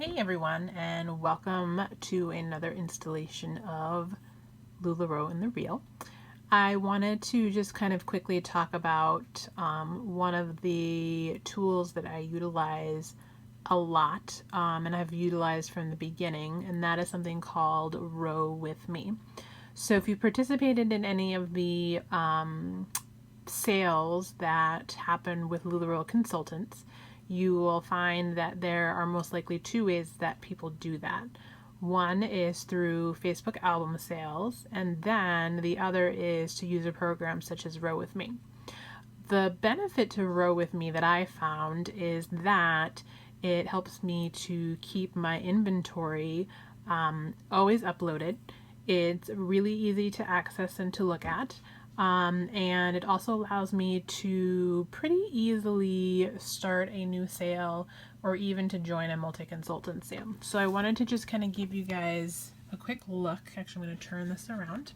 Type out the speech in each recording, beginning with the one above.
Hey everyone, and welcome to another installation of Lularoe in the Reel. I wanted to just kind of quickly talk about one of the tools that I utilize a lot, and I've utilized from the beginning, and that is something called Row with Me. So if you participated in any of the sales that happen with Lularoe consultants, you will find that there are most likely two ways that people do that. One is through Facebook album sales, and then the other is to use a program such as Row With Me. The benefit to Row With Me that I found is that it helps me to keep my inventory always uploaded. It's really easy to access and to look at. And it also allows me to pretty easily start a new sale or even to join a multi-consultant sale. So I wanted to just kind of give you guys a quick look. Actually, I'm going to turn this around.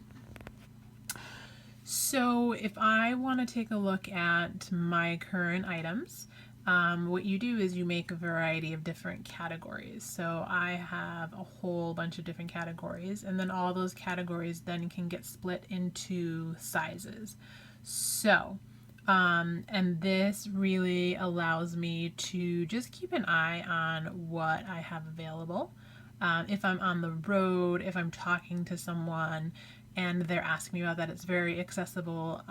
So if I want to take a look at my current items, what you do is you make a variety of different categories. So I have a whole bunch of different categories, and then all those categories then can get split into sizes. So, and this really allows me to just keep an eye on what I have available. If I'm on the road, if I'm talking to someone and they're asking me about that, it's very accessible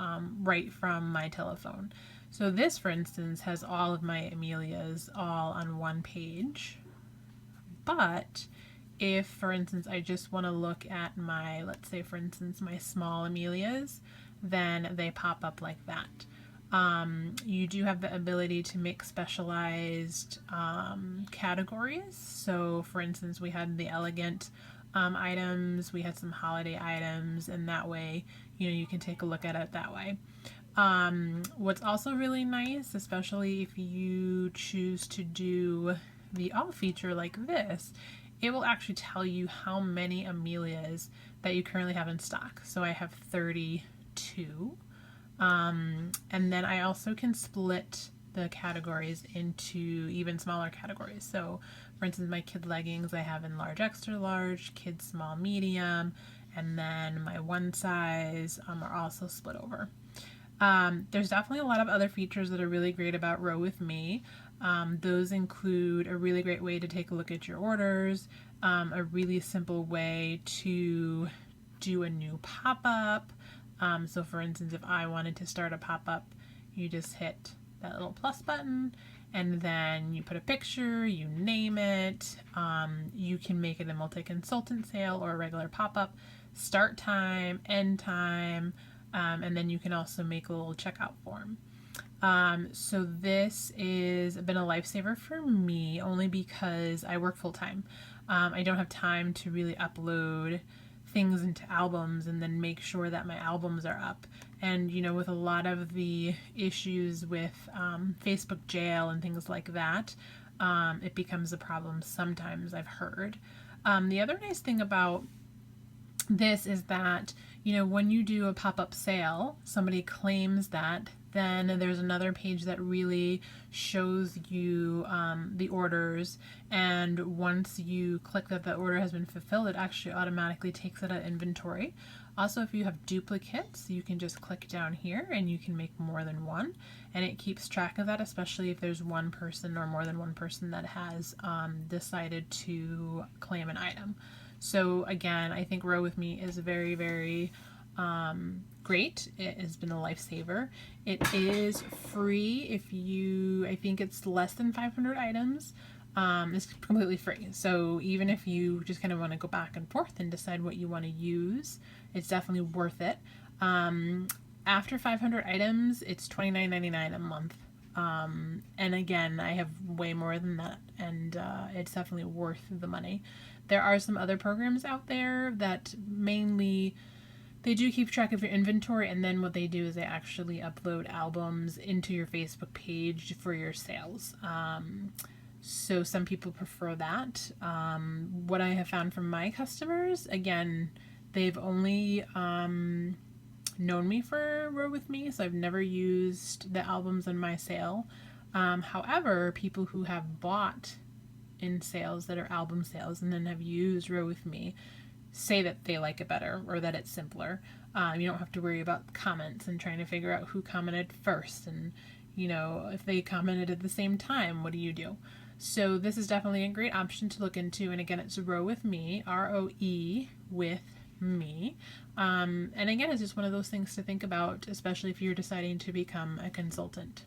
right from my telephone. So this, for instance, has all of my Amelias all on one page. But if, for instance, I just want to look at my, let's say, for instance, my small Amelias, then they pop up like that. You do have the ability to make specialized categories. So, for instance, we had the elegant items, we had some holiday items, and that way, you can take a look at it that way. What's also really nice, especially if you choose to do the all feature like this, it will actually tell you how many Amelias that you currently have in stock. So I have 32. And then I also can split the categories into even smaller categories. So for instance, my kid leggings I have in large, extra large, kid small, medium, and then my one size are also split over. There's definitely a lot of other features that are really great about Row With Me. Those include a really great way to take a look at your orders, a really simple way to do a new pop-up. So for instance, if I wanted to start a pop-up, you just hit that little plus button and then you put a picture, you name it, you can make it a multi-consultant sale or a regular pop-up, start time, end time, and then you can also make a little checkout form. So this has been a lifesaver for me only because I work full-time. I don't have time to really upload things into albums and then make sure that my albums are up. And with a lot of the issues with Facebook jail and things like that, it becomes a problem sometimes, I've heard. The other nice thing about this is that when you do a pop-up sale, somebody claims that, then there's another page that really shows you the orders, and once you click that the order has been fulfilled, it actually automatically takes it out of inventory. Also, if you have duplicates, you can just click down here and you can make more than one, and it keeps track of that, especially if there's one person or more than one person that has decided to claim an item. So again, I think Row With Me is very, very great. It has been a lifesaver. It is free if I think it's less than 500 items. It's completely free. So even if you just kind of want to go back and forth and decide what you want to use, it's definitely worth it. After 500 items, it's $29.99 a month. And again, I have way more than that, and it's definitely worth the money. There are some other programs out there that mainly they do keep track of your inventory, and then what they do is they actually upload albums into your Facebook page for your sales. So some people prefer that. What I have found from my customers, again, they've only known me for Row With Me, so I've never used the albums in my sale. However, people who have bought in sales that are album sales and then have used Row With Me say that they like it better or that it's simpler. You don't have to worry about comments and trying to figure out who commented first, and if they commented at the same time, what do you do? So this is definitely a great option to look into, and again, it's Row With Me, ROE with me. And again, it's just one of those things to think about, especially if you're deciding to become a consultant.